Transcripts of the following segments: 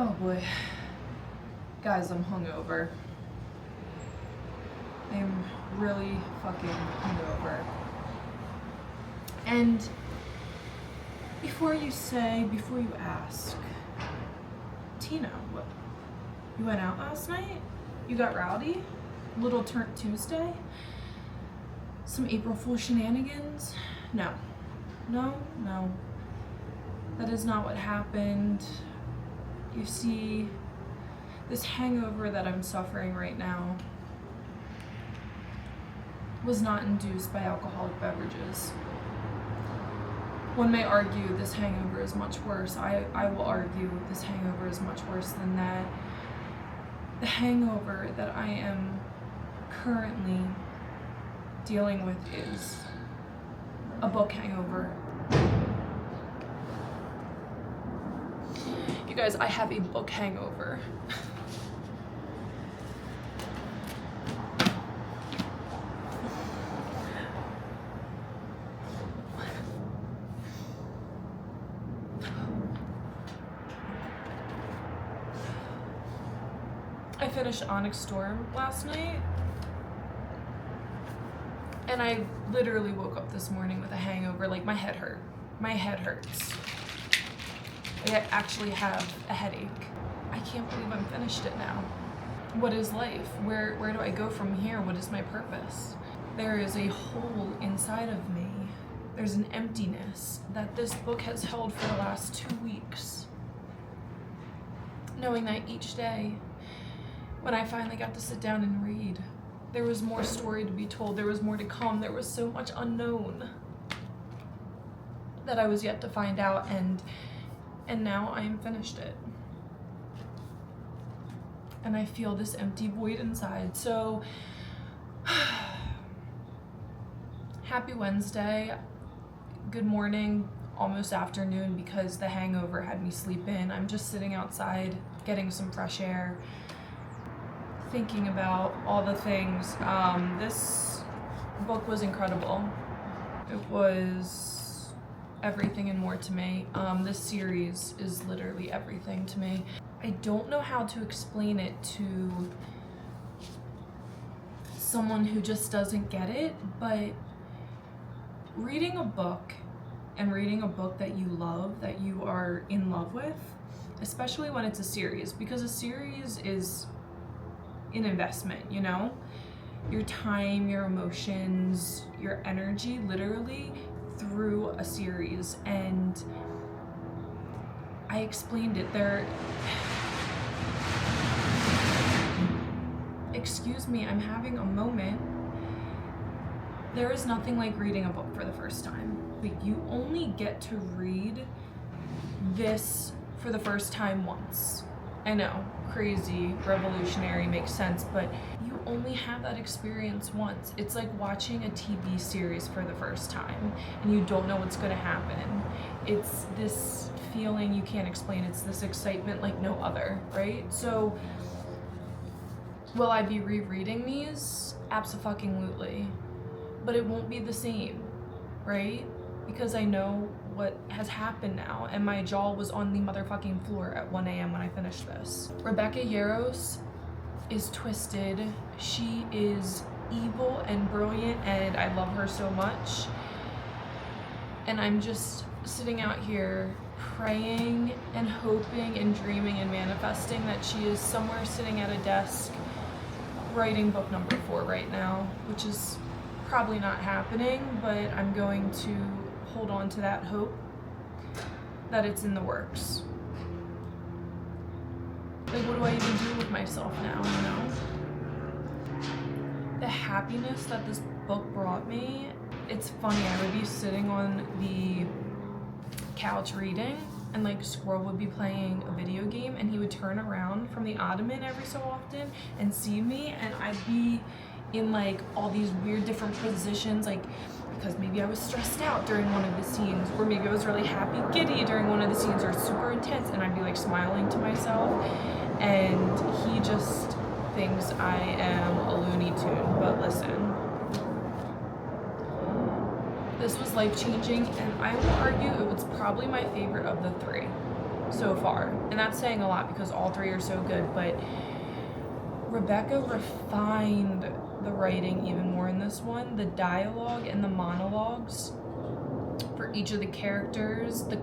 Oh boy. Guys, I'm hungover. I'm really fucking hungover. And before you ask, Tina, what? You went out last night? You got rowdy? Little Turnt Tuesday? Some April Fool shenanigans? No. That is not what happened. You see, this hangover that I'm suffering right now was not induced by alcoholic beverages. One may argue this hangover is much worse. I will argue this hangover is much worse than that. The hangover that I am currently dealing with is a book hangover. You guys, I have a book hangover. I finished Onyx Storm last night, and I literally woke up this morning with a hangover. Like, my head hurt. My head hurts. I actually have a headache. I can't believe I'm finished it now. What is life? Where do I go from here? What is my purpose? There is a hole inside of me. There's an emptiness that this book has held for the last 2 weeks. Knowing that each day, when I finally got to sit down and read, there was more story to be told. There was more to come. There was so much unknown that I was yet to find out, and now I am finished it. And I feel this empty void inside. So, happy Wednesday. Good morning, almost afternoon, because the hangover had me sleep in. I'm just sitting outside, getting some fresh air, thinking about all the things. This book was incredible. It was everything and more to me. This series is literally everything to me. I don't know how to explain it to someone who just doesn't get it, but reading a book and reading a book that you love, that you are in love with, especially when it's a series, because a series is an investment, you know? Your time, your emotions, your energy, literally through a series. And I explained it there. Excuse me, I'm having a moment. There is nothing like reading a book for the first time. But you only get to read this for the first time once. I know, crazy, revolutionary, makes sense, but you only have that experience once. It's like watching a TV series for the first time, and you don't know what's gonna happen. It's this feeling you can't explain. It's this excitement like no other, right? So, will I be rereading these? Abso-fucking-lutely. But it won't be the same, right? Because I know what has happened now, and my jaw was on the motherfucking floor at 1 a.m. when I finished this. Rebecca Yarros is twisted. She is evil and brilliant, and I love her so much. And I'm just sitting out here praying and hoping and dreaming and manifesting that she is somewhere sitting at a desk writing book number 4 right now, which is probably not happening, but I'm going to hold on to that hope that it's in the works. Like, what do I even do with myself now, you know? The happiness that this book brought me, it's funny, I would be sitting on the couch reading, and like Squirrel would be playing a video game, and he would turn around from the ottoman every so often and see me, and I'd be in like all these weird different positions, like because maybe I was stressed out during one of the scenes, or maybe I was really happy giddy during one of the scenes, or super intense, and I'd be like smiling to myself, and he just thinks I am a Looney Tune. But listen, this was life-changing, and I will argue it was probably my favorite of the 3. so far. And that's saying a lot because all three are so good, but Rebecca refined the writing even more in this one. The dialogue and the monologues for each of the characters, the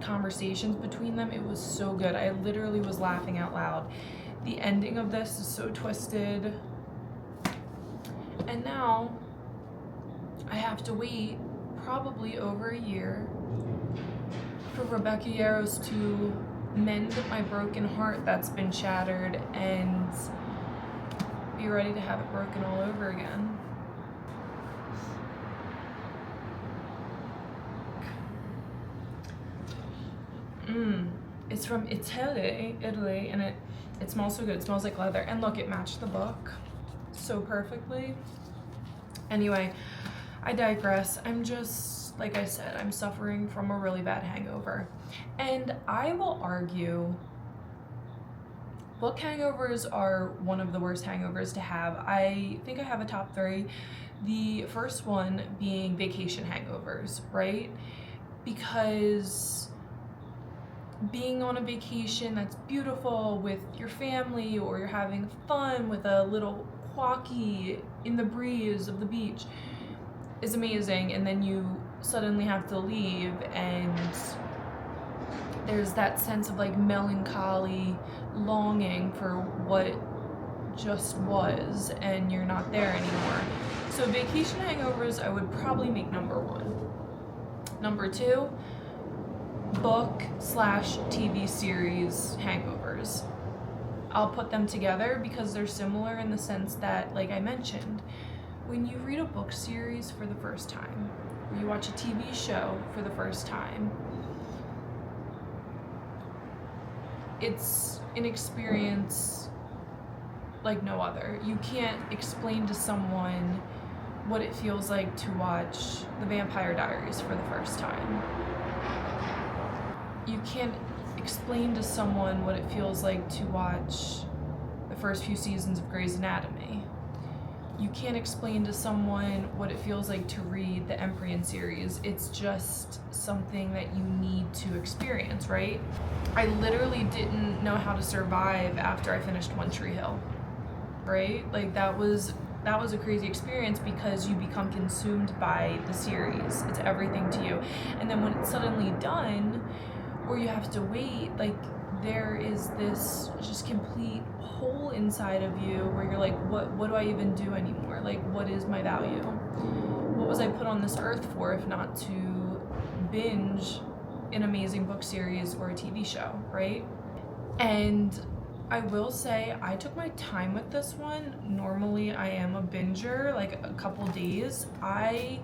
conversations between them, it was so good. I literally was laughing out loud. The ending of this is so twisted. And now I have to wait probably over a year for Rebecca Yarros to mend my broken heart that's been shattered and be ready to have it broken all over again. It's from Italy, and it smells so good. It smells like leather. And look, it matched the book so perfectly. Anyway, I digress. I'm just, like I said, I'm suffering from a really bad hangover. And I will argue book hangovers are one of the worst hangovers to have. I think I have a top 3. The first one being vacation hangovers, right? Because being on a vacation that's beautiful with your family, or you're having fun with a little quacky in the breeze of the beach, is amazing, and then you suddenly have to leave, and there's that sense of like melancholy longing for what just was, and you're not there anymore. So vacation hangovers I would probably make number 1. Number 2, book/TV series hangovers. I'll put them together because they're similar in the sense that, like I mentioned, when you read a book series for the first time, or you watch a TV show for the first time, it's an experience like no other. You can't explain to someone what it feels like to watch The Vampire Diaries for the first time. You can't explain to someone what it feels like to watch the first few seasons of Grey's Anatomy. You can't explain to someone what it feels like to read the Empyrean series. It's just something that you need to experience, right? I literally didn't know how to survive after I finished One Tree Hill, right? Like that was a crazy experience because you become consumed by the series. It's everything to you. And then when it's suddenly done, or you have to wait, like there is this just complete hole inside of you where you're like, what do I even do anymore? Like, what is my value? What was I put on this earth for if not to binge an amazing book series or a TV show, right? And I will say I took my time with this one. Normally I am a binger, like a couple days. I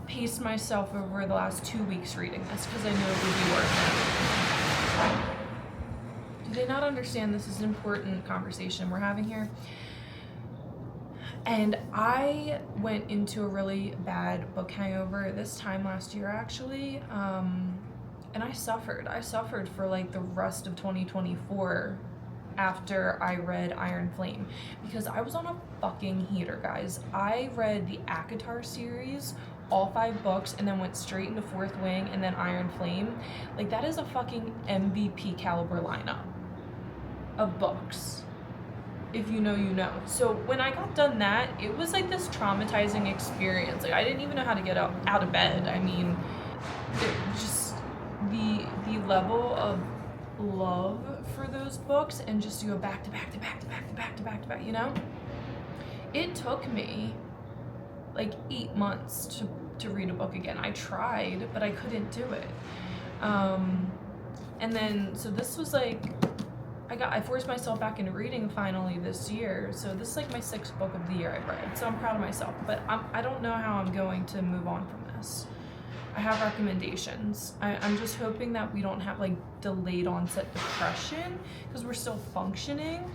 paced myself over the last 2 weeks reading this because I knew it would be worth it. Do they not understand this is an important conversation we're having here? And I went into a really bad book hangover this time last year, actually, and I suffered for like the rest of 2024 after I read Iron Flame, because I was on a fucking heater, guys. I read the ACOTAR series, all 5 books, and then went straight into Fourth Wing and then Iron Flame. Like that is a fucking MVP caliber lineup of books. If you know, you know. So when I got done that, it was like this traumatizing experience. Like I didn't even know how to get out of bed. I mean, just the level of love for those books, and just to go back to back to back to back to back to back to back, you know? It took me like 8 months to read a book again. I tried, but I couldn't do it. And then, so this was like, I forced myself back into reading finally this year. So this is like my 6th book of the year I've read. So I'm proud of myself, but I don't know how I'm going to move on from this. I have recommendations. I'm just hoping that we don't have like delayed onset depression because we're still functioning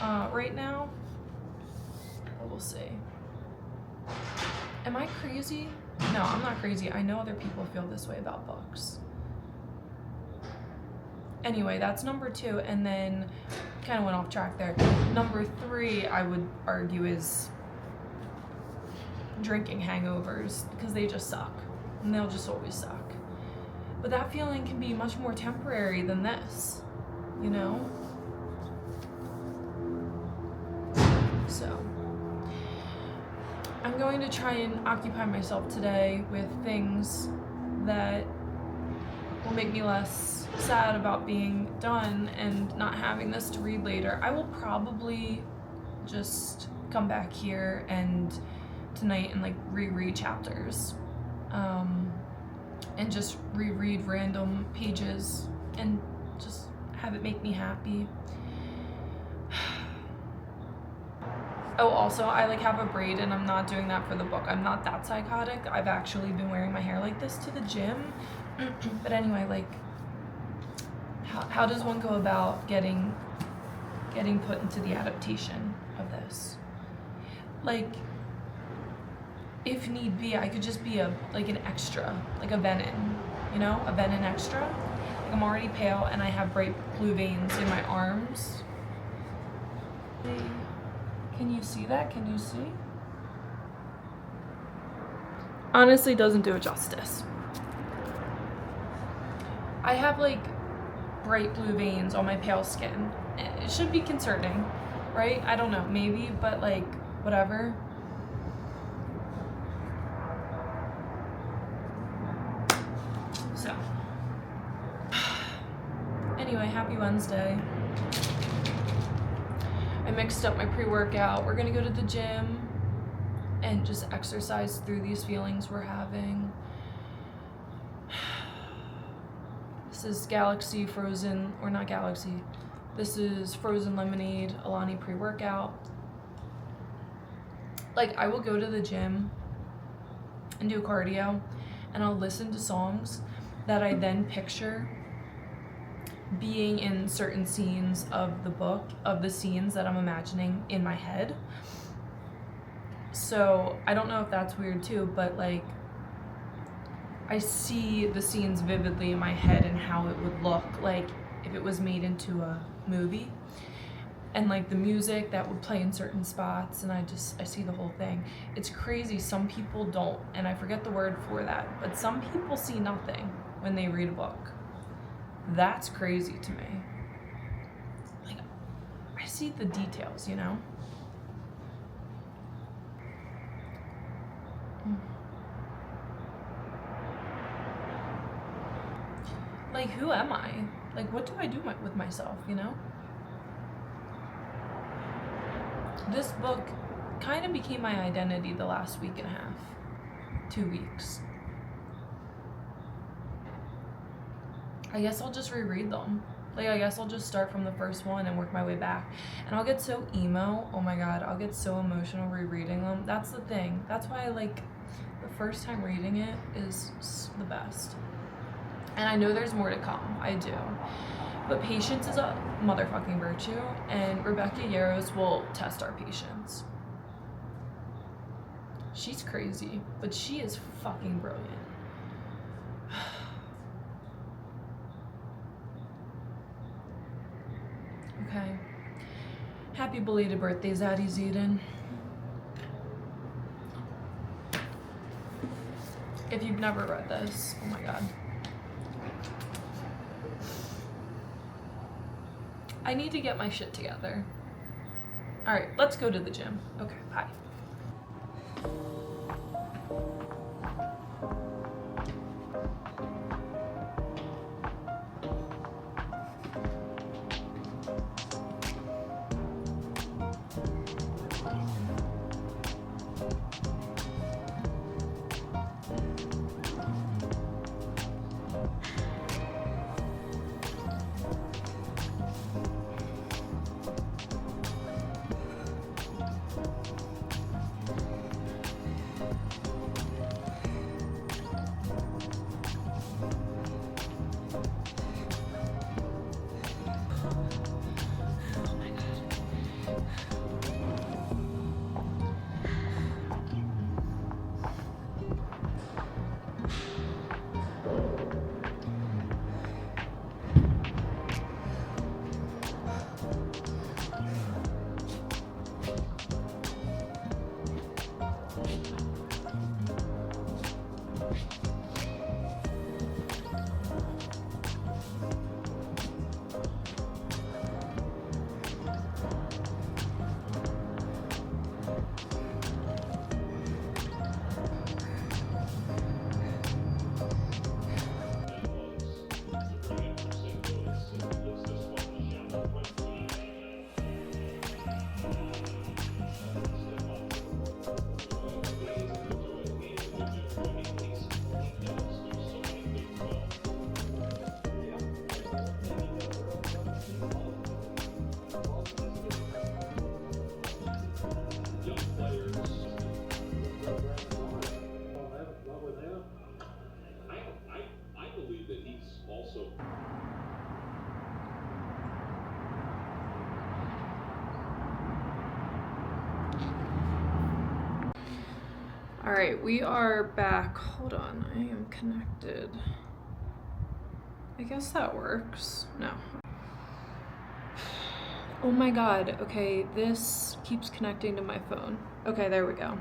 right now. But we'll see. Am I crazy? No, I'm not crazy. I know other people feel this way about books. Anyway, that's number 2, and then kind of went off track there. Number 3, I would argue, is drinking hangovers, because they just suck, and they'll just always suck. But that feeling can be much more temporary than this, you know? So, I'm going to try and occupy myself today with things that will make me less sad about being done and not having this to read later. I will probably just come back here and tonight and like reread chapters, and just reread random pages and just have it make me happy. Oh, also, I like have a braid and I'm not doing that for the book. I'm not that psychotic. I've actually been wearing my hair like this to the gym. But anyway, like, how does one go about getting put into the adaptation of this? Like, if need be, I could just be an extra, like a venin, you know, a venin extra. Like, I'm already pale and I have bright blue veins in my arms. Can you see that? Can you see? Honestly, doesn't do it justice. I have like bright blue veins on my pale skin. It should be concerning, right? I don't know, maybe, but like, whatever. So, anyway, happy Wednesday. I mixed up my pre-workout. We're gonna go to the gym and just exercise through these feelings we're having. This is Galaxy Frozen, or not Galaxy. This is Frozen Lemonade Alani pre-workout. Like, I will go to the gym and do cardio, and I'll listen to songs that I then picture being in certain scenes of the book, of the scenes that I'm imagining in my head. So I don't know if that's weird too, but like, I see the scenes vividly in my head and how it would look like if it was made into a movie, and like the music that would play in certain spots, and I see the whole thing. It's crazy. Some people don't, and I forget the word for that, but some people see nothing when they read a book. That's crazy to me. Like, I see the details, you know? Like, who am I? Like, what do I do with myself, you know? This book kind of became my identity the last week and a half, 2 weeks. I guess I'll just reread them. Like, I guess I'll just start from the first one and work my way back. And I'll get so emo. Oh my God, I'll get so emotional rereading them. That's the thing. That's why I like the first time reading it is the best. And I know there's more to come. I do. But patience is a motherfucking virtue, and Rebecca Yarros will test our patience. She's crazy, but she is fucking brilliant. Okay. Happy belated birthday, Zadie Zedin. If you've never read this, oh my God. I need to get my shit together. All right, let's go to the gym. Okay, bye. right, we are back. Hold on, I am connected. I guess that works. No. Oh my god, okay, this keeps connecting to my phone. Okay, there we go.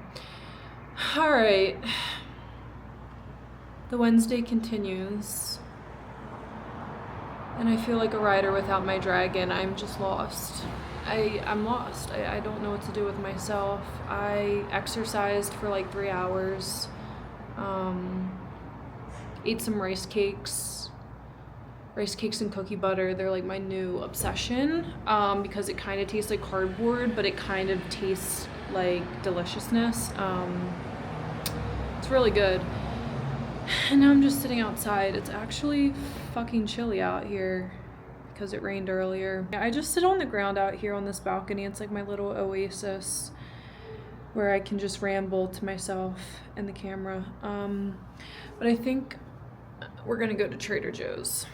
All right. The Wednesday continues. And I feel like a rider without my dragon. I'm just lost. I'm lost. I don't know what to do with myself. I exercised for like 3 hours. Ate some rice cakes and cookie butter. They're like my new obsession, because it kind of tastes like cardboard, but it kind of tastes like deliciousness. It's really good. And now I'm just sitting outside. It's actually fucking chilly out here because it rained earlier. I just sit on the ground out here on this balcony. It's like my little oasis where I can just ramble to myself and the camera. But I think we're gonna go to Trader Joe's.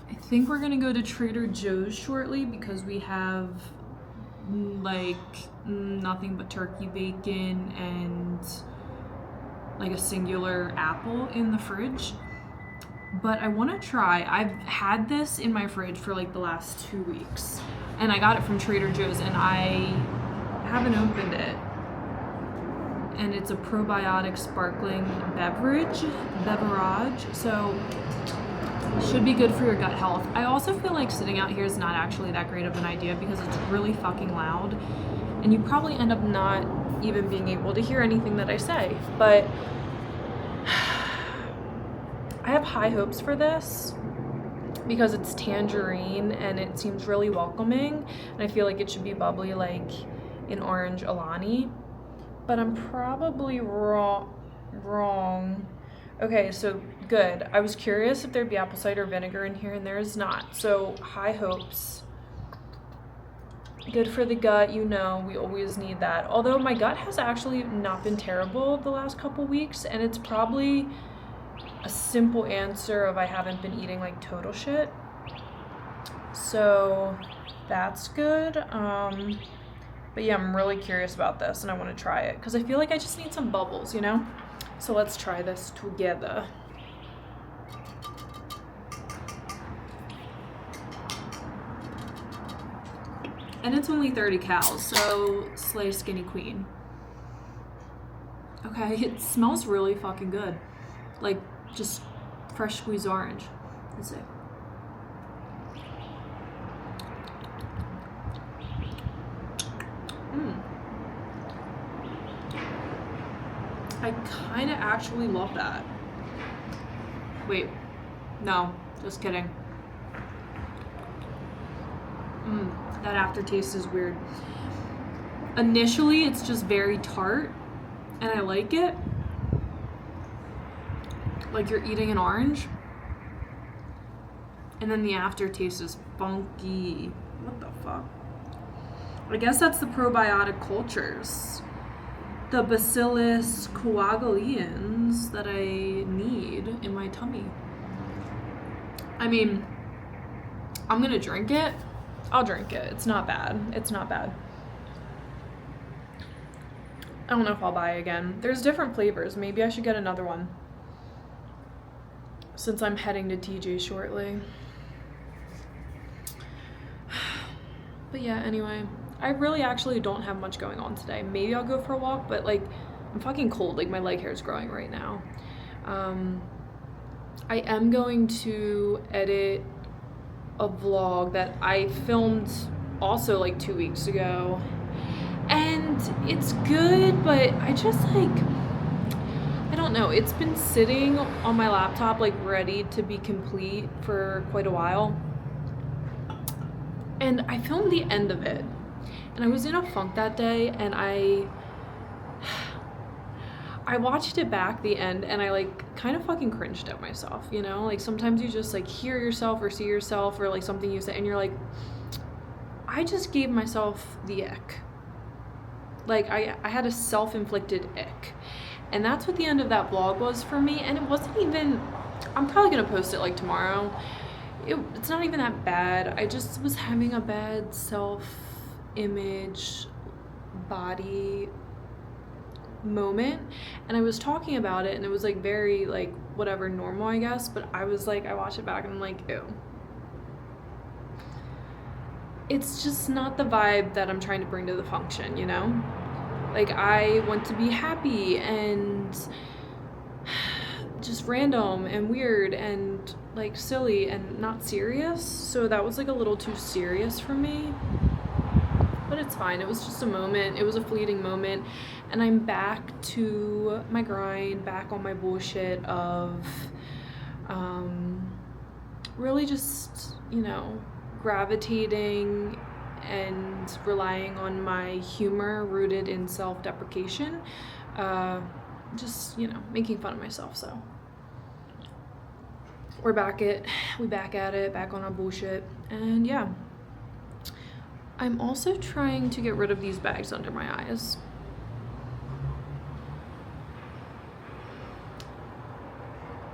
I think we're gonna go to Trader Joe's shortly because we have like nothing but turkey bacon and like a singular apple in the fridge. But I want to try. I've had this in my fridge for like the last 2 weeks, and I got it from Trader Joe's, and I haven't opened it. And it's a probiotic sparkling beverage, so it should be good for your gut health. I also feel like sitting out here is not actually that great of an idea because it's really fucking loud, and you probably end up not even being able to hear anything that I say. But I have high hopes for this because it's tangerine and it seems really welcoming, and I feel like it should be bubbly like an orange Alani, but I'm probably wrong. Okay, so good. I was curious if there'd be apple cider vinegar in here, and there is not, so high hopes. Good for the gut, you know, we always need that. Although my gut has actually not been terrible the last couple weeks, and it's probably a simple answer of I haven't been eating like total shit. So that's good. But yeah, I'm really curious about this and I want to try it because I feel like I just need some bubbles, you know? So let's try this together. And it's only 30 calories, so slay skinny queen. Okay, it smells really fucking good. Like just fresh squeezed orange. Let's see. I kind of actually love that. Wait, no, just kidding. That aftertaste is weird. Initially, it's just very tart, and I like it. Like you're eating an orange. And then the aftertaste is funky. What the fuck? I guess that's the probiotic cultures. The Bacillus coagulans that I need in my tummy. I mean, I'm gonna drink it. I'll drink it. It's not bad. It's not bad. I don't know if I'll buy again. There's different flavors. Maybe I should get another one since I'm heading to TJ shortly. But yeah, anyway, I really actually don't have much going on today. Maybe I'll go for a walk, but like I'm fucking cold. Like my leg hair is growing right now. I am going to edit a vlog that I filmed also like 2 weeks ago, and it's good, but I just like, I don't know, it's been sitting on my laptop like ready to be complete for quite a while, and I filmed the end of it and I was in a funk that day, and I watched it back the end and I like kind of fucking cringed at myself, you know? Like sometimes you just like hear yourself or see yourself or like something you say and you're like, I just gave myself the ick. Like I had a self-inflicted ick. And that's what the end of that vlog was for me. And it wasn't even, I'm probably gonna post it like tomorrow. It's not even that bad. I just was having a bad self-image, body moment, and I was talking about it, and it was like very like whatever, normal, I guess, but I was like, I watched it back and I'm like, ew. It's just not the vibe that I'm trying to bring to the function, you know? Like, I want to be happy and just random and weird and like silly and not serious. So that was like a little too serious for me. But it's fine. It was just a moment. It was a fleeting moment. And I'm back to my grind, back on my bullshit of really just, you know, gravitating and relying on my humor rooted in self-deprecation. Just, you know, making fun of myself. So we back at it, back on our bullshit. And yeah. I'm also trying to get rid of these bags under my eyes.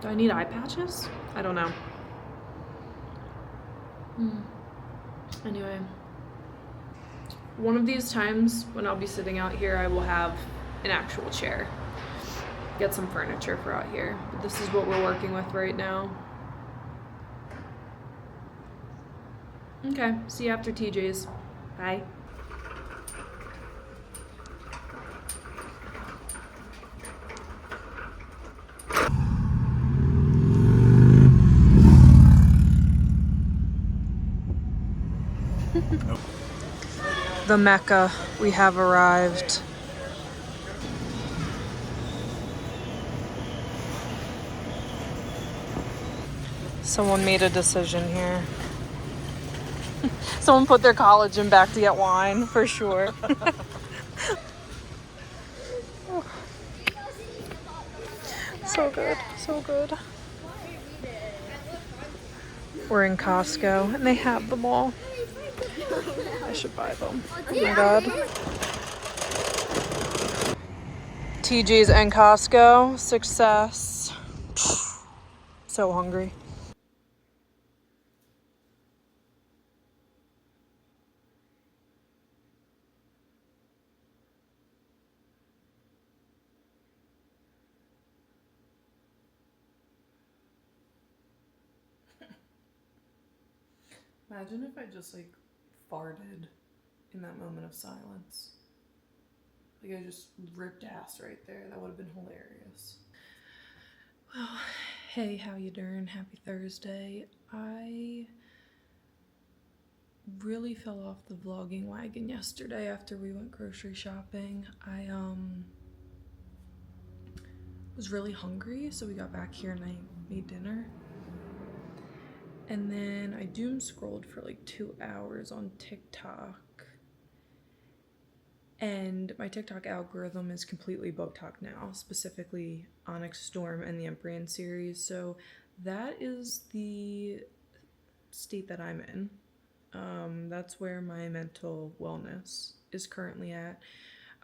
Do I need eye patches? I don't know. Anyway, one of these times when I'll be sitting out here, I will have an actual chair. Get some furniture for out here. But this is what we're working with right now. Okay, see you after TJ's. Bye. The Mecca, we have arrived. Someone made a decision here. Someone put their collagen back to get wine, for sure. So good, so good. We're in Costco, and they have them all. I should buy them. Oh my god. TJ's and Costco, success. So hungry. Imagine if I just like farted in that moment of silence. Like I just ripped ass right there. That would have been hilarious. Well, hey, how you doing? Happy Thursday. I really fell off the vlogging wagon yesterday after we went grocery shopping. I was really hungry, so we got back here and I made dinner. And then I doom scrolled for like 2 hours on TikTok. And my TikTok algorithm is completely BookTok now, specifically Onyx Storm and the Empryan series. So that is the state that I'm in. That's where my mental wellness is currently at.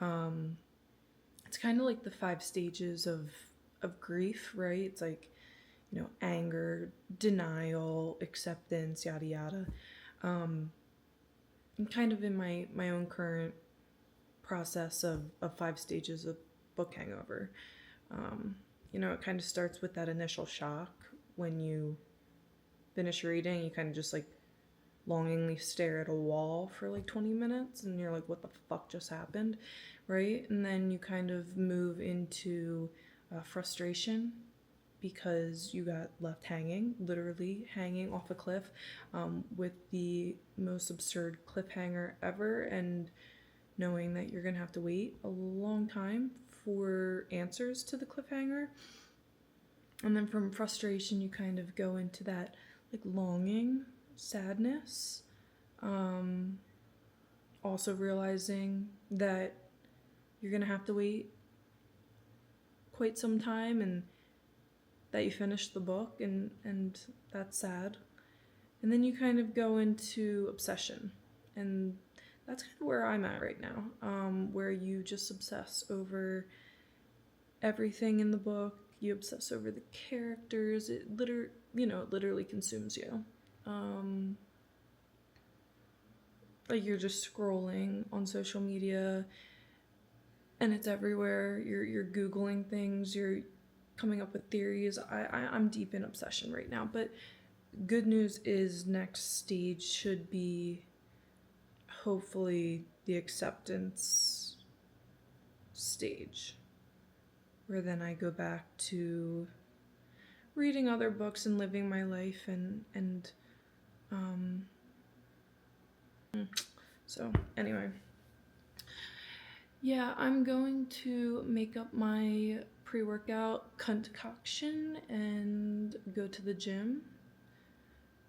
It's kind of like the 5 stages of grief, right? It's like, you know, anger, denial, acceptance, yada yada. I'm kind of in my own current process of 5 stages of book hangover. You know, it kind of starts with that initial shock when you finish reading. You kind of just like longingly stare at a wall for like 20 minutes and you're like, what the fuck just happened, right? And then you kind of move into frustration because you got left hanging, literally hanging off a cliff, with the most absurd cliffhanger ever, and knowing that you're gonna have to wait a long time for answers to the cliffhanger. And then from frustration, you kind of go into that like longing, sadness, also realizing that you're gonna have to wait quite some time and that you finished the book, and that's sad. And then you kind of go into obsession, and that's kind of where I'm at right now, where you just obsess over everything in the book. You obsess over the characters. It literally consumes you. Like you're just scrolling on social media and it's everywhere. You're Googling things, you're coming up with theories. I'm deep in obsession right now, but good news is next stage should be hopefully the acceptance stage, where then I go back to reading other books and living my life and so anyway, yeah, I'm going to make up my pre-workout concoction and go to the gym.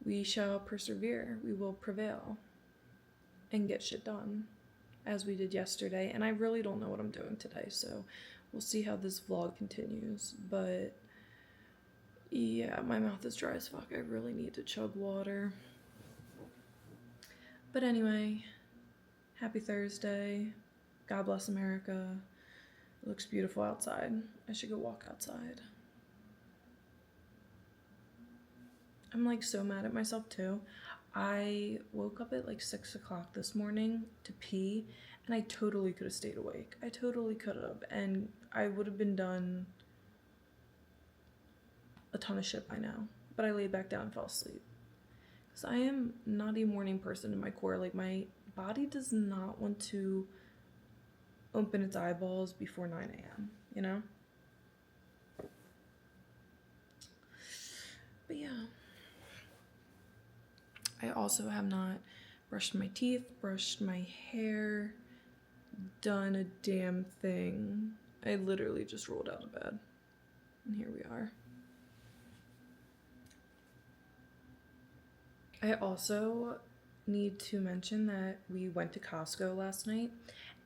We shall persevere. We will prevail and get shit done as we did yesterday. And I really don't know what I'm doing today, so we'll see how this vlog continues. But yeah, my mouth is dry as fuck. I really need to chug water. But anyway, happy Thursday. God bless America. It looks beautiful outside. I should go walk outside. I'm like so mad at myself too. I woke up at like 6 o'clock this morning to pee, and I totally could have stayed awake. I totally could have, and I would have been done a ton of shit by now. But I laid back down and fell asleep. Because I am not a morning person in my core. Like, my body does not want to open its eyeballs before 9 a.m., you know? But yeah. I also have not brushed my teeth, brushed my hair, done a damn thing. I literally just rolled out of bed. And here we are. I also need to mention that we went to Costco last night,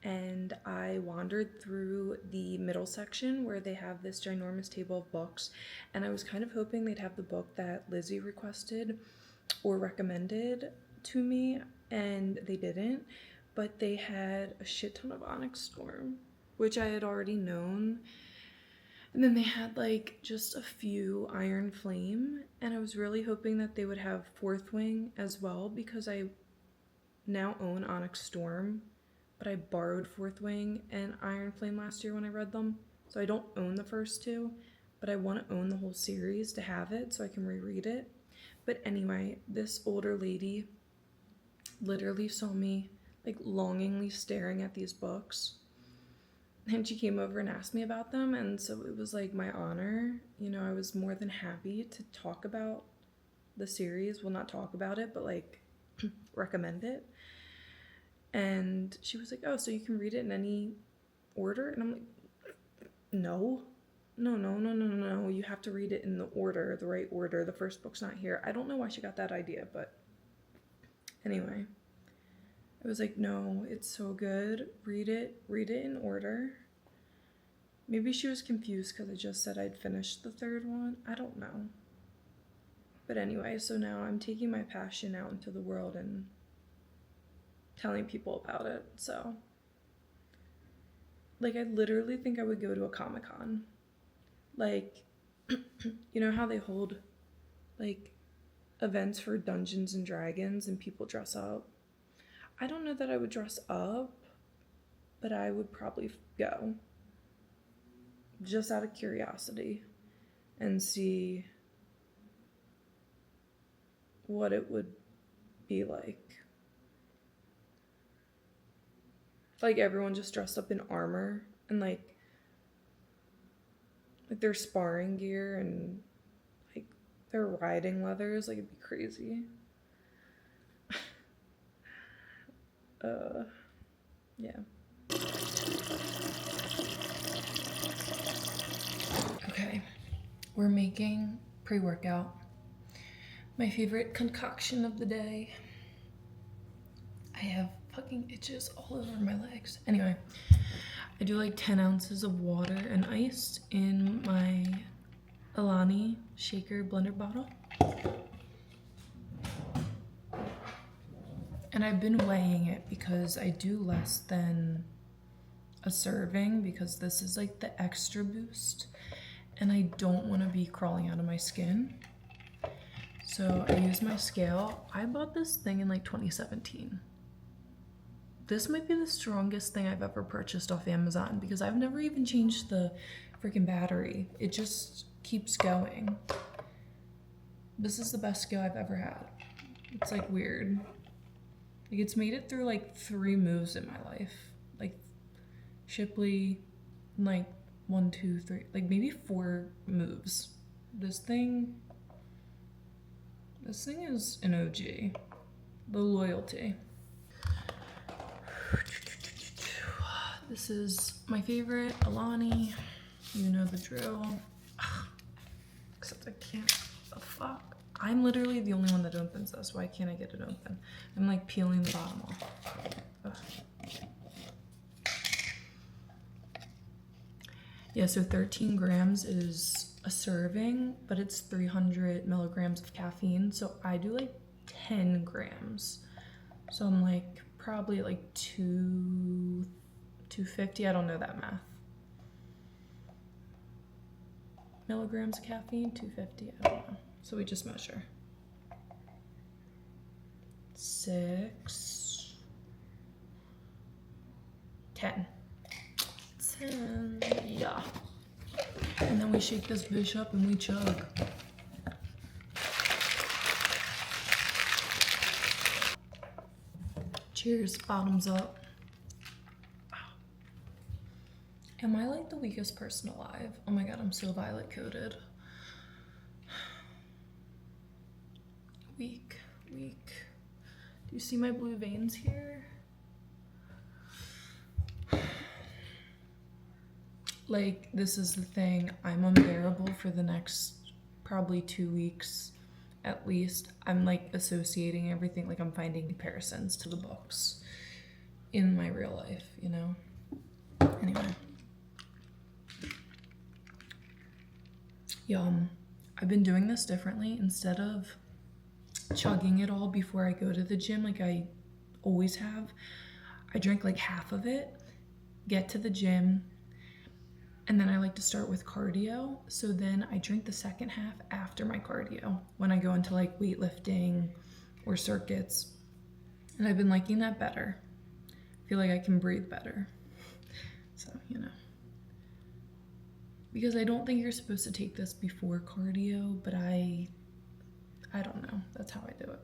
and I wandered through the middle section where they have this ginormous table of books, and I was kind of hoping they'd have the book that Lizzie requested or recommended to me, and they didn't, but they had a shit ton of Onyx Storm, which I had already known. And then they had like just a few Iron Flame, and I was really hoping that they would have Fourth Wing as well, because I now own Onyx Storm, but I borrowed Fourth Wing and Iron Flame last year when I read them, so I don't own the first two, but I want to own the whole series to have it so I can reread it. But anyway, this older lady literally saw me like longingly staring at these books, and she came over and asked me about them, and so it was like my honor. You know, I was more than happy to talk about the series. Well, not talk about it, but like recommend it. And she was like, oh, so you can read it in any order? And I'm like, no, you have to read it in the order, the right order. The first book's not here. I don't know why she got that idea, but anyway, I was like, no, it's so good. Read it in order. Maybe she was confused because I just said I'd finished the third one. I don't know. But anyway, so now I'm taking my passion out into the world and telling people about it. So, like, I literally think I would go to a Comic-Con. Like, you know how they hold, like, events for Dungeons and Dragons and people dress up? I don't know that I would dress up, but I would probably go. Just out of curiosity. And see what it would be like. Like, everyone just dressed up in armor and like their sparring gear and like their riding leathers. Like, it'd be crazy. Yeah. Okay, we're making pre-workout. My favorite concoction of the day. I have fucking itches all over my legs. Anyway, I do like 10 ounces of water and ice in my Alani shaker blender bottle. And I've been weighing it because I do less than a serving, because this is like the extra boost and I don't want to be crawling out of my skin. So I use my scale. I bought this thing in like 2017. This might be the strongest thing I've ever purchased off Amazon because I've never even changed the freaking battery. It just keeps going. This is the best skill I've ever had. It's like weird. Like it's made it through like 3 moves in my life. Like Shipley, like 1, 2, 3, like maybe 4 moves. This thing is an OG. The loyalty. This is my favorite, Alani. You know the drill. Except I can't. The fuck? I'm literally the only one that opens this. Why can't I get it open? I'm like peeling the bottom off. Ugh. Yeah, so 13 grams is a serving, but it's 300 milligrams of caffeine. So I do like 10 grams. So I'm like probably like 250. I don't know that math. Milligrams of caffeine, 250. I don't know. So we just measure. 6, 10. 10, yeah. And then we shake this bitch up and we chug. Cheers, bottoms up. Am I like the weakest person alive? Oh my god, I'm so violet coated. Weak. Do you see my blue veins here? Like, this is the thing. I'm unbearable for the next probably 2 weeks at least. I'm like associating everything, like I'm finding comparisons to the books in my real life, you know? Anyway. Yum. I've been doing this differently. Instead of chugging it all before I go to the gym like I always have, I drink like half of it, get to the gym, and then I like to start with cardio. So then I drink the second half after my cardio when I go into like weightlifting or circuits. And I've been liking that better. I feel like I can breathe better. So, you know. Because I don't think you're supposed to take this before cardio, but I don't know. That's how I do it.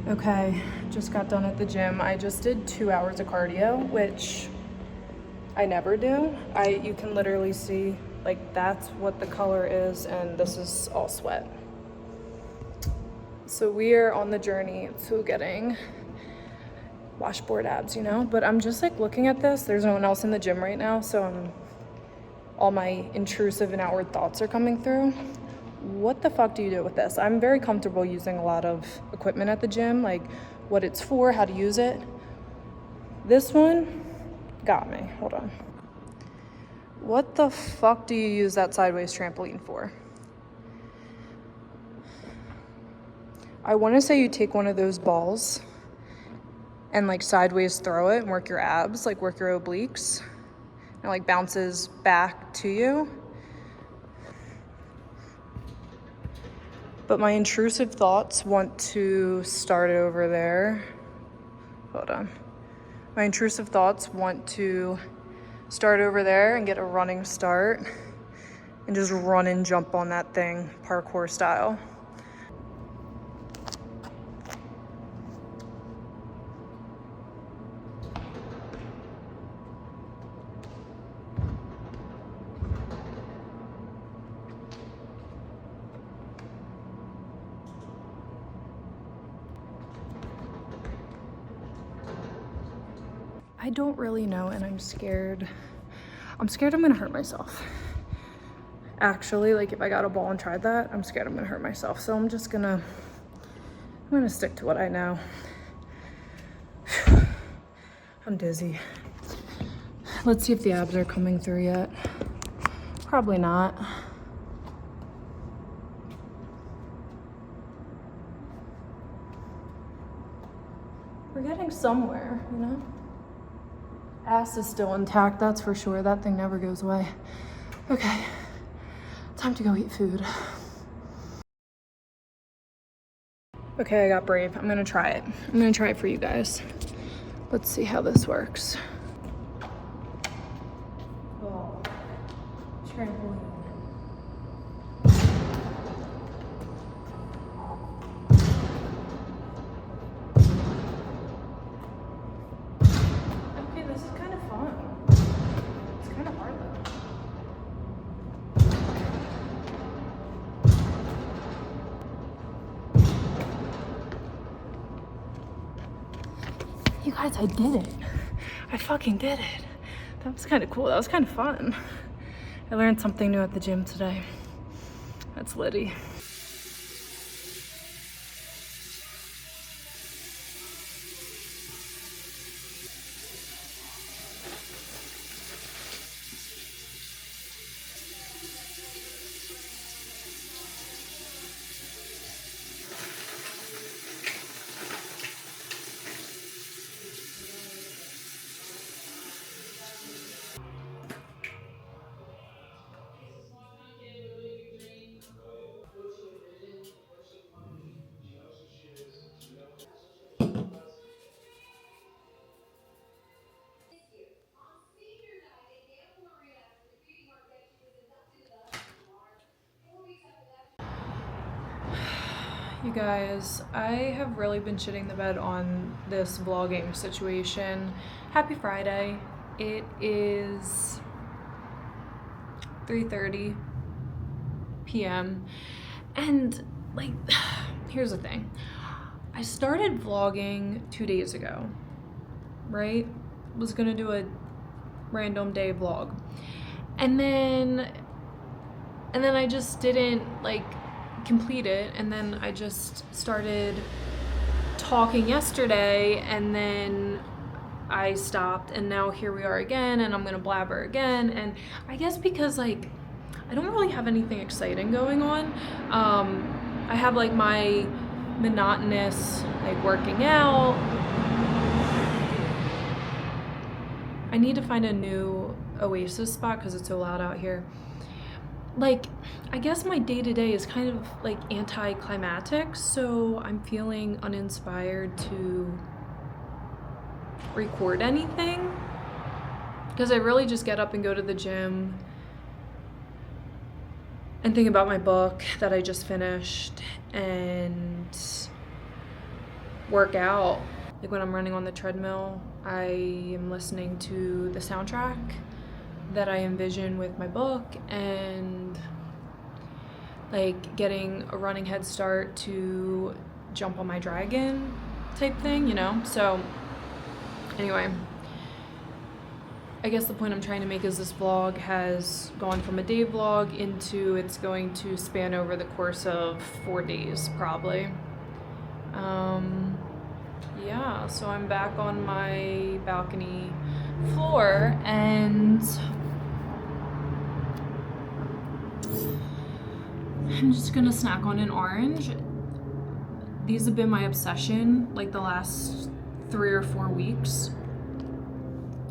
Okay, just got done at the gym. I just did 2 hours of cardio, which I never do. You can literally see, like, that's what the color is, and this is all sweat. So we are on the journey to getting washboard abs, you know? But I'm just like looking at this. There's no one else in the gym right now, so all my intrusive and outward thoughts are coming through. What the fuck do you do with this? I'm very comfortable using a lot of equipment at the gym, like what it's for, how to use it. This one got me. Hold on. What the fuck do you use that sideways trampoline for? I want to say you take one of those balls and like sideways throw it and work your abs, like work your obliques. And it like bounces back to you. But my intrusive thoughts want to start over there. Hold on. My intrusive thoughts want to start over there and get a running start and just run and jump on that thing, parkour style. I don't really know, and I'm scared. I'm gonna hurt myself. Actually, like if I got a ball and tried that, I'm scared I'm gonna hurt myself. So I'm gonna stick to what I know. I'm dizzy. Let's see if the abs are coming through yet. Probably not. We're getting somewhere, you know? Ass is still intact, that's for sure. That thing never goes away. Okay, time to go eat food. Okay, I got brave. I'm gonna try it. I'm gonna try it for you guys. Let's see how this works. Oh, trampoline. Okay, this is kind of fun. It's kind of hard though. You guys, I did it. I fucking did it. That was kind of cool. That was kind of fun. I learned something new at the gym today. That's litty. You guys, I have really been shitting the bed on this vlogging situation. Happy Friday. It is 3:30 p.m. And like, here's the thing. I started vlogging 2 days ago, right? Was gonna do a random day vlog. And then I just didn't like complete it, and then I just started talking yesterday, and then I stopped, and now here we are again, and I'm gonna blabber again. And I guess because like I don't really have anything exciting going on. I have like my monotonous like working out. I need to find a new oasis spot because it's so loud out here. Like, I guess my day-to-day is kind of like anticlimactic, so I'm feeling uninspired to record anything because I really just get up and go to the gym and think about my book that I just finished and work out. Like when I'm running on the treadmill, I am listening to the soundtrack that I envision with my book and like getting a running head start to jump on my dragon type thing, you know? So anyway, I guess the point I'm trying to make is this vlog has gone from a day vlog into it's going to span over the course of 4 days probably. Yeah, so I'm back on my balcony floor and I'm just gonna snack on an orange. These have been my obsession like the last 3 or 4 weeks.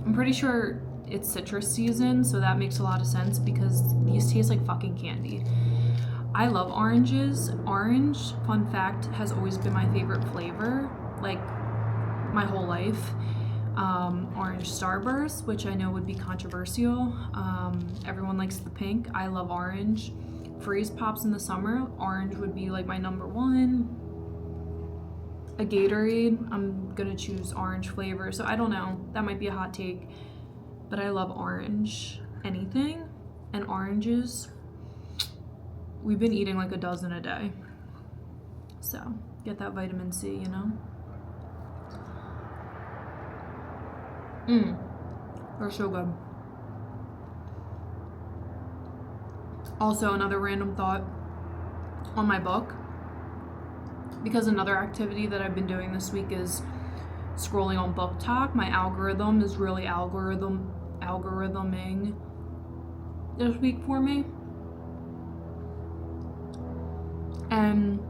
I'm pretty sure it's citrus season, so that makes a lot of sense because these taste like fucking candy. I love oranges. Orange, fun fact, has always been my favorite flavor, like my whole life. Orange Starburst, which I know would be controversial. Everyone likes the pink. I love orange. Freeze Pops in the summer, orange would be like my number one. A Gatorade, I'm gonna choose orange flavor. So I don't know, that might be a hot take, but I love orange, anything. And oranges, we've been eating like a dozen a day. So get that vitamin C, you know? They're so good. Also, another random thought on my book, because another activity that I've been doing this week is scrolling on Book Talk. My algorithm is really algorithming this week for me. And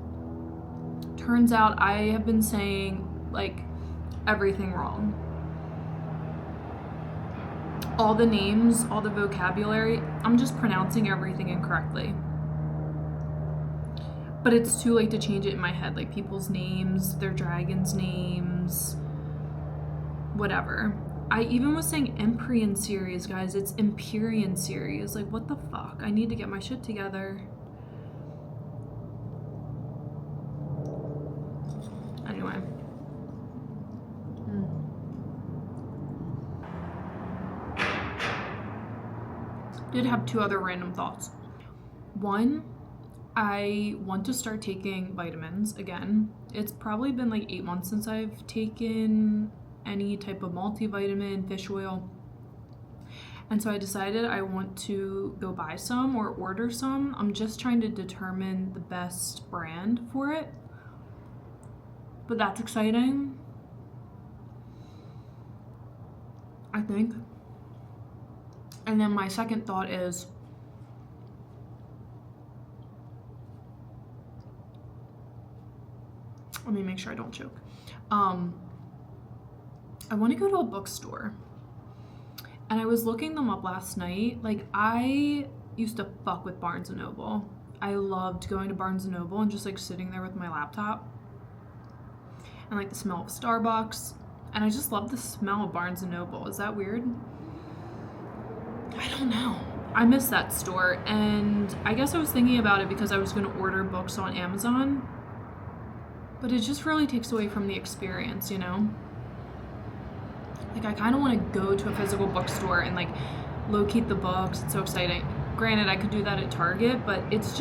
turns out I have been saying like everything wrong. All the names, all the vocabulary, I'm just pronouncing everything incorrectly. But it's too late to change it in my head, like people's names, their dragons' names, whatever. I even was saying Empyrean series, guys. It's Empyrean series. Like, what the fuck? I need to get my shit together. Anyway. Did have two other random thoughts. One, I want to start taking vitamins again. It's probably been like 8 months since I've taken any type of multivitamin, fish oil. And so I decided I want to go buy some or order some. I'm just trying to determine the best brand for it. But that's exciting, I think. And then my second thought is, let me make sure I don't choke. I want to go to a bookstore. And I was looking them up last night. Like, I used to fuck with Barnes & Noble. I loved going to Barnes & Noble and just like sitting there with my laptop. And like the smell of Starbucks. And I just love the smell of Barnes & Noble. Is that weird? I don't know. I miss that store. And I guess I was thinking about it because I was going to order books on Amazon. But it just really takes away from the experience, you know? Like, I kind of want to go to a physical bookstore and like locate the books. It's so exciting. Granted, I could do that at Target, but it's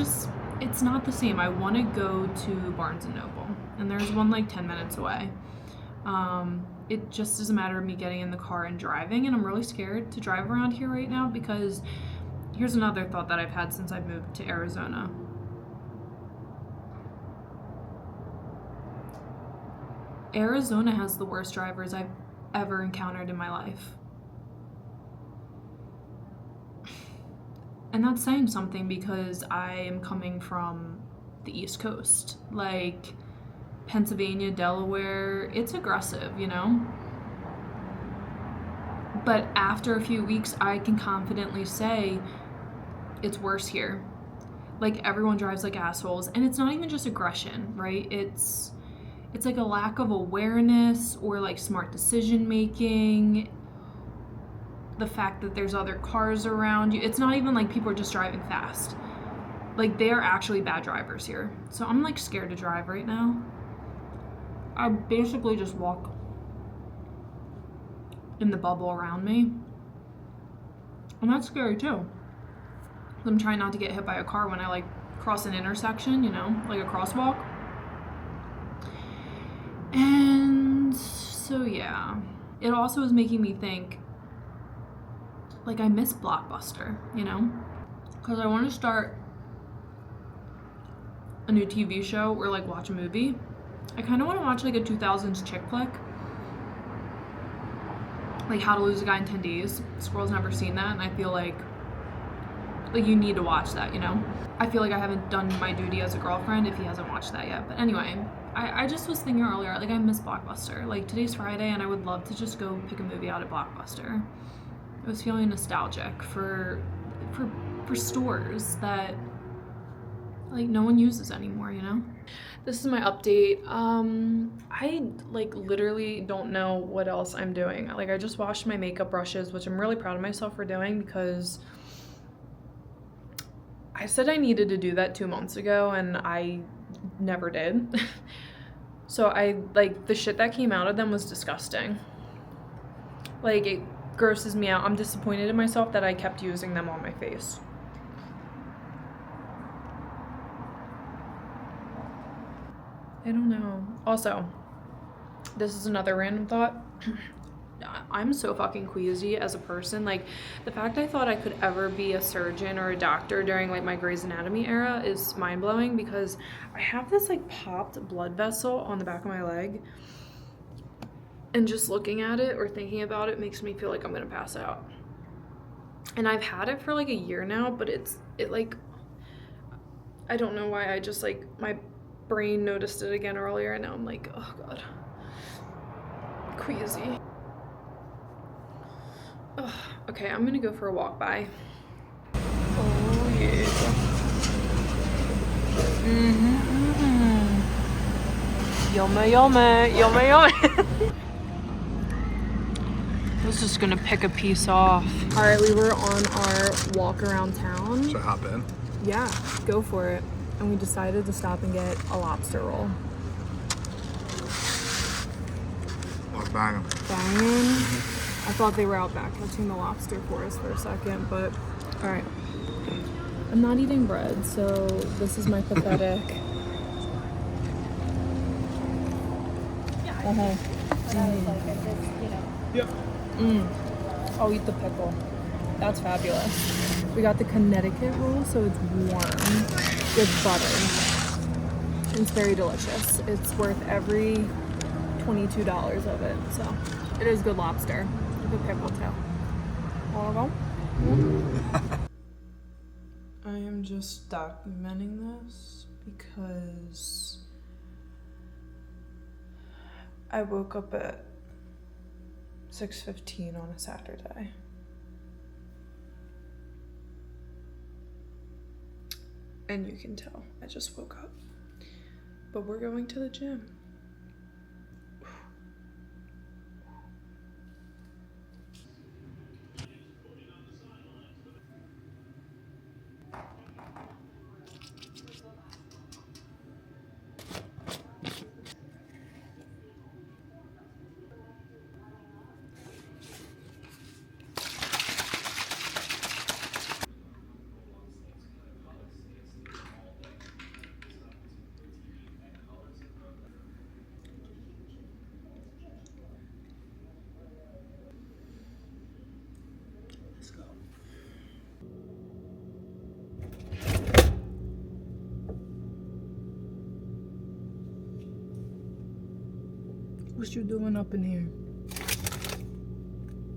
not the same. I want to go to Barnes & Noble, and there's one like 10 minutes away. It just is a matter of me getting in the car and driving, and I'm really scared to drive around here right now because here's another thought that I've had since I moved to Arizona. Arizona has the worst drivers I've ever encountered in my life. And that's saying something because I am coming from the East Coast. Like, Pennsylvania, Delaware, it's aggressive, you know? But after a few weeks, I can confidently say it's worse here. Like, everyone drives like assholes. And it's not even just aggression, right? It's like a lack of awareness or like smart decision making. The fact that there's other cars around you. It's not even like people are just driving fast. Like, they are actually bad drivers here. So I'm like scared to drive right now. I basically just walk in the bubble around me. And that's scary too. I'm trying not to get hit by a car when I like cross an intersection, you know, like a crosswalk. And so yeah, it also is making me think, like, I miss Blockbuster, you know, because I want to start a new TV show or like watch a movie. I kind of want to watch like a 2000s chick flick, like How to Lose a Guy in 10 Days. Squirrel's never seen that, and I feel like you need to watch that, you know. I feel like I haven't done my duty as a girlfriend if he hasn't watched that yet. But anyway, I just was thinking earlier, like, I miss Blockbuster. Like, today's Friday and I would love to just go pick a movie out at Blockbuster. I was feeling nostalgic for stores that like no one uses anymore, you know? This is my update. I like literally don't know what else I'm doing. Like, I just washed my makeup brushes, which I'm really proud of myself for doing because I said I needed to do that 2 months ago and I never did. So the shit that came out of them was disgusting. Like, it grosses me out. I'm disappointed in myself that I kept using them on my face. I don't know. Also, this is another random thought. I'm so fucking queasy as a person. Like, the fact I thought I could ever be a surgeon or a doctor during like my Grey's Anatomy era is mind-blowing because I have this like popped blood vessel on the back of my leg, and just looking at it or thinking about it makes me feel like I'm gonna pass out. And I've had it for like a year now, but it like, I don't know why, I just like, my brain noticed it again earlier, and now I'm like, oh God, queasy. Ugh. Okay, I'm gonna go for a walk. Bye. Oh yeah. Yummy, yummy, yummy, yummy. I was just gonna pick a piece off. All right, we were on our walk around town. Should I hop in? Yeah, go for it. And we decided to stop and get a lobster roll. Let's bang 'em. Banging. I thought they were out back catching the lobster for us for a second, but all right. I'm not eating bread, so this is my pathetic. Yep. I'll eat the pickle. That's fabulous. We got the Connecticut roll, so it's warm with butter. It's very delicious. It's worth every $22 of it, so it is good lobster. Good pickle too. Wanna go? I am just documenting this because I woke up at 6:15 on a Saturday. And you can tell I just woke up. But we're going to the gym. What you doing up in here?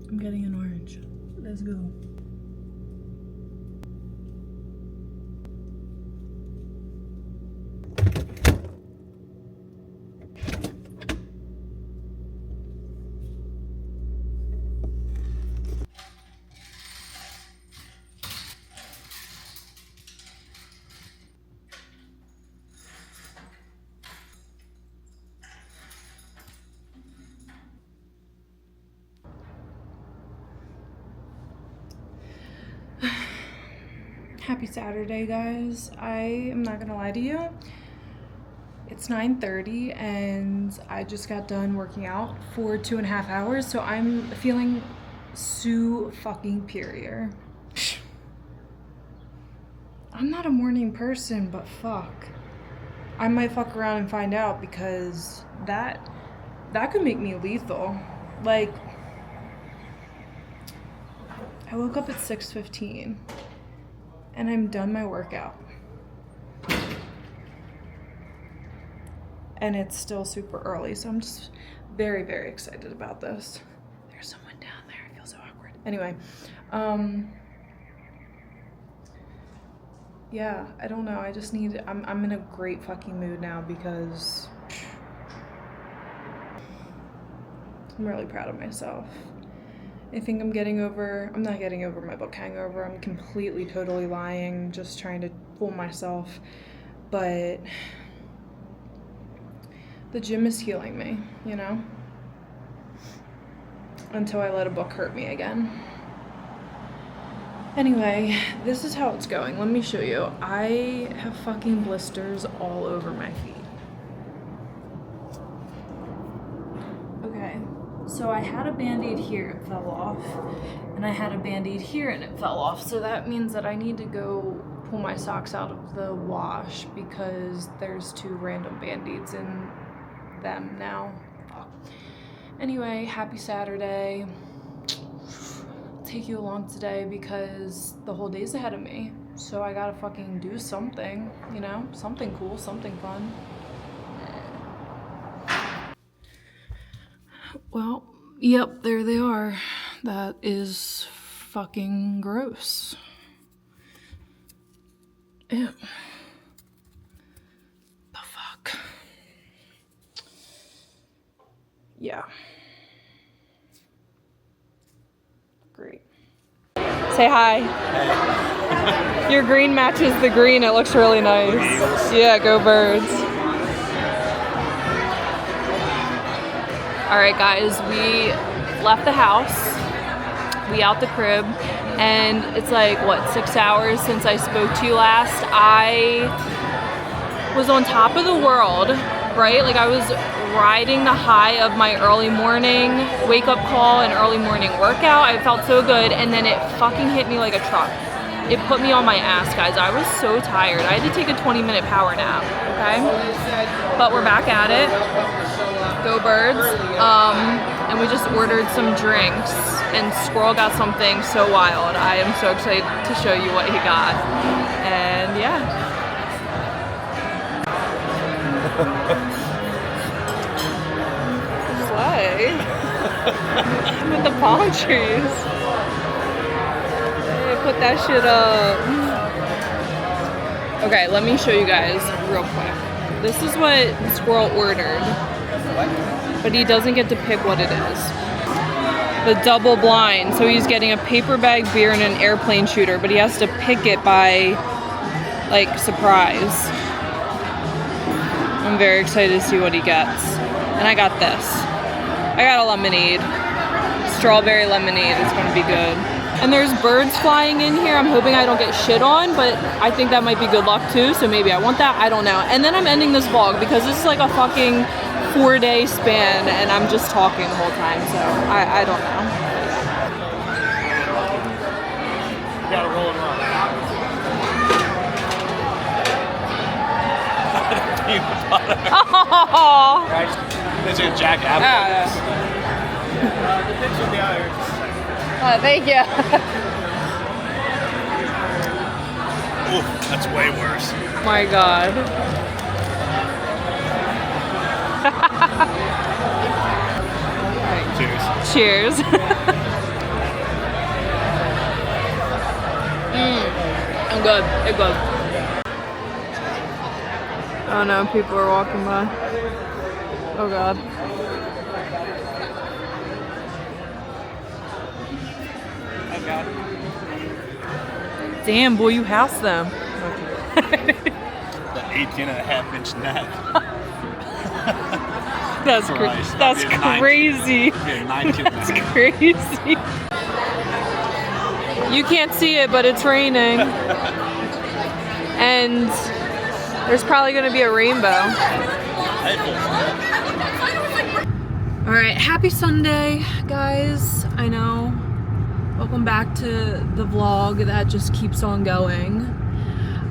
I'm getting an orange. Let's go. Happy Saturday, guys. I am not gonna lie to you. It's 9:30 and I just got done working out for 2.5 hours, so I'm feeling fucking-period. I'm not a morning person, but fuck. I might fuck around and find out, because that could make me lethal. Like, I woke up at 6:15 and I'm done my workout. And it's still super early, so I'm just very, very excited about this. There's someone down there. I feel so awkward. Anyway, yeah, I don't know. I just need, I'm in a great fucking mood now because I'm really proud of myself. I think I'm not getting over my book hangover. I'm completely, totally lying, just trying to fool myself. But the gym is healing me, you know? Until I let a book hurt me again. Anyway, this is how it's going. Let me show you. I have fucking blisters all over my feet. Okay, so I had a Band-Aid here, it fell off. And I had a Band-Aid here and it fell off. So that means that I need to go pull my socks out of the wash because there's 2 random Band-Aids in them now. Fuck. Anyway, happy Saturday. I'll take you along today because the whole day's ahead of me. So I gotta fucking do something, you know? Something cool, something fun. Well, yep, there they are. That is fucking gross. Ew. The fuck? Yeah. Great. Say hi. Hey. Your green matches the green. It looks really nice. Yeah, go birds. All right, guys, we left the house. We out the crib, and it's like, what, 6 hours since I spoke to you last. I was on top of the world, right? Like, I was riding the high of my early morning wake-up call and early morning workout. I felt so good, and then it fucking hit me like a truck. It put me on my ass, guys. I was so tired. I had to take a 20-minute power nap, okay? But we're back at it. Go birds. And we just ordered some drinks, and Squirrel got something so wild. I am so excited to show you what he got. And yeah. Slay. With the palm trees. Hey, put that shit up. Okay, let me show you guys real quick. This is what Squirrel ordered. But he doesn't get to pick what it is. The double blind. So he's getting a paper bag beer and an airplane shooter, but he has to pick it by, like, surprise. I'm very excited to see what he gets. And I got this. I got a lemonade. Strawberry lemonade. It's gonna be good. And there's birds flying in here. I'm hoping I don't get shit on, but I think that might be good luck too, so maybe I want that. I don't know. And then I'm ending this vlog because this is like a fucking 4-day span, and I'm just talking the whole time, so I don't know. You gotta roll it around. Peanut butter. Oh, Right? It's a Jack Apple. yeah. The picture of the eye. Thank you. Ooh, that's way worse. My God. Cheers. Cheers. I'm good. It's good. Oh no, people are walking by. Oh God. Oh God. Damn, boy, you housed them. The 18.5-inch net. That's Christ, that's that'd be a crazy. That's crazy. You can't see it, but it's raining. And there's probably gonna be a rainbow. Alright, happy Sunday, guys. I know. Welcome back to the vlog that just keeps on going.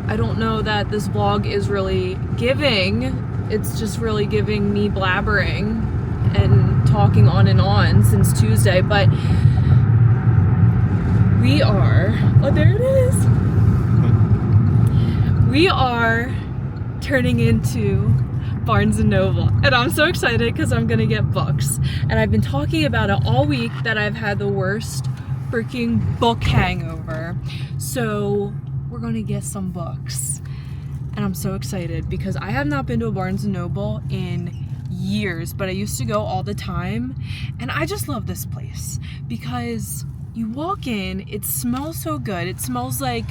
I don't know that this vlog is really giving. It's just really giving me blabbering and talking on and on since Tuesday, but we are, oh, there it is. We are turning into Barnes & Noble, and I'm so excited because I'm gonna get books. And I've been talking about it all week that I've had the worst freaking book hangover. So we're gonna get some books. And I'm so excited because I have not been to a Barnes & Noble in years, but I used to go all the time. And I just love this place because you walk in, it smells so good. It smells like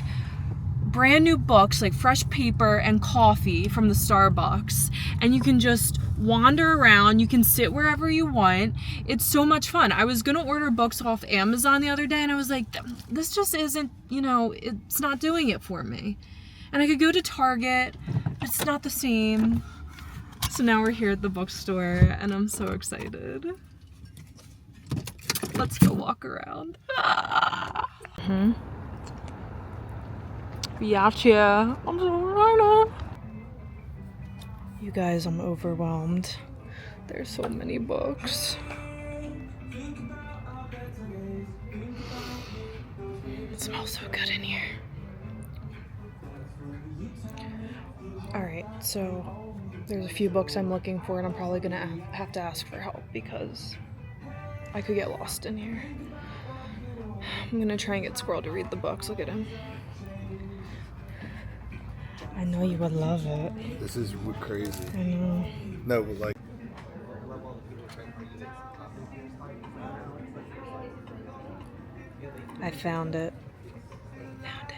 brand new books, like fresh paper and coffee from the Starbucks. And you can just wander around. You can sit wherever you want. It's so much fun. I was gonna order books off Amazon the other day, and I was like, this just isn't, you know, it's not doing it for me. And I could go to Target, but it's not the same. So now we're here at the bookstore, and I'm so excited. Let's go walk around. Gotcha. I'm so excited. You guys, I'm overwhelmed. There's so many books. It smells so good in here. Alright, so there's a few books I'm looking for, and I'm probably gonna have to ask for help because I could get lost in here. I'm gonna try and get Squirrel to read the books. Look at him. I know you would love it. This is crazy. I know. No, but like. I found it. Found it.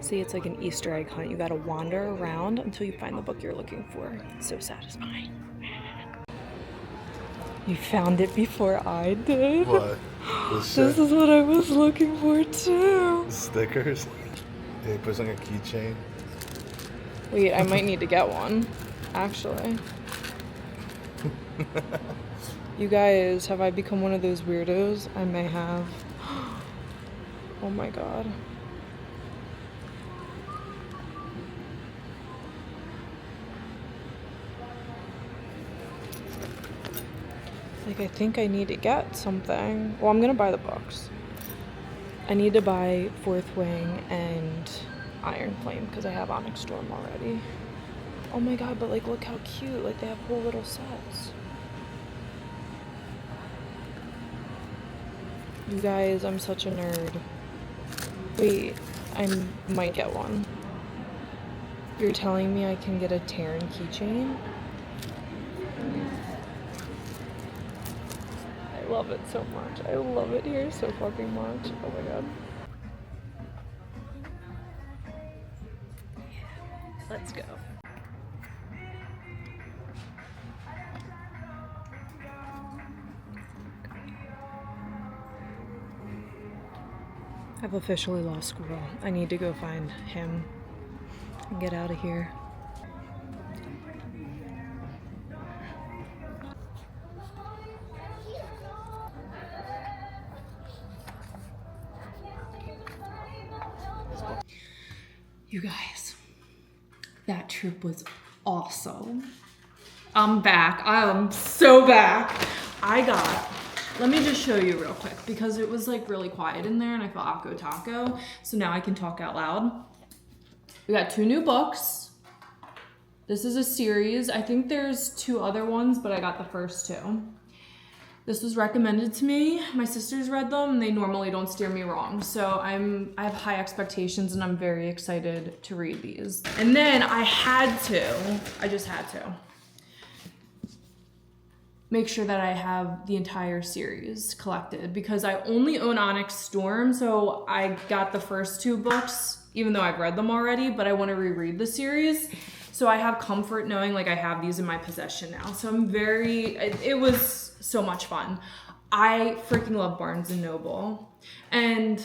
See, it's like an Easter egg hunt. You gotta wander around until you find the book you're looking for. It's so satisfying. You found it before I did. What? This is what I was looking for too. Stickers. Yeah, it puts on a keychain. Wait, I might need to get one, actually. You guys, have I become one of those weirdos? I may have. Oh my god. Like, I think I need to get something. Well, I'm gonna buy the books. I need to buy Fourth Wing and Iron Flame because I have Onyx Storm already. Oh my god, but like, look how cute. Like, they have whole little sets. You guys, I'm such a nerd. Wait, I might get one. You're telling me I can get a Terran keychain? I love it so much. I love it here so fucking much. Oh my god. Let's go. I've officially lost Squirrel. I need to go find him and get out of here. You guys, that trip was awesome. I'm back. I am so back. Let me just show you real quick because it was like really quiet in there and I felt Akko Taco. So now I can talk out loud. We got 2 new books. This is a series. I think there's 2 other ones, but I got the first 2. This was recommended to me. My sisters read them and they normally don't steer me wrong. So I have high expectations and I'm very excited to read these. And then I just had to make sure that I have the entire series collected because I only own Onyx Storm. So I got the first 2 books, even though I've read them already, but I want to reread the series. So I have comfort knowing like I have these in my possession now. So it was so much fun. I freaking love Barnes & Noble. And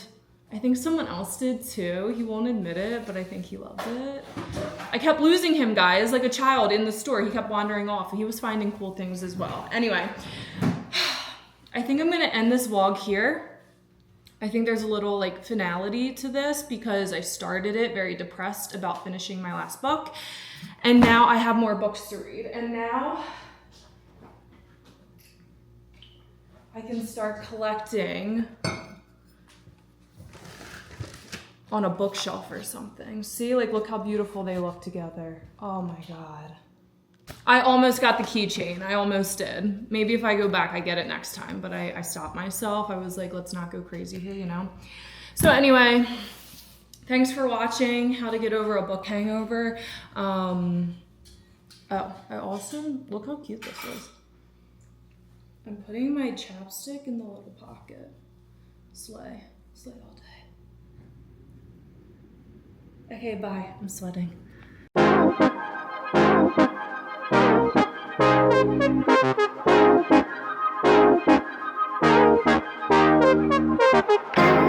I think someone else did too. He won't admit it, but I think he loved it. I kept losing him, guys, like a child in the store. He kept wandering off. He was finding cool things as well. Anyway, I think I'm gonna end this vlog here. I think there's a little like finality to this because I started it very depressed about finishing my last book. And now I have more books to read. And now I can start collecting on a bookshelf or something. See, like, look how beautiful they look together. Oh my God. I almost got the keychain. I almost did. Maybe if I go back, I get it next time, but I stopped myself. I was like, let's not go crazy here, you know? So anyway, thanks for watching How to Get Over a Book Hangover. Oh, I also, look how cute this is. I'm putting my chapstick in the little pocket. Slay all day. Okay, bye. I'm sweating.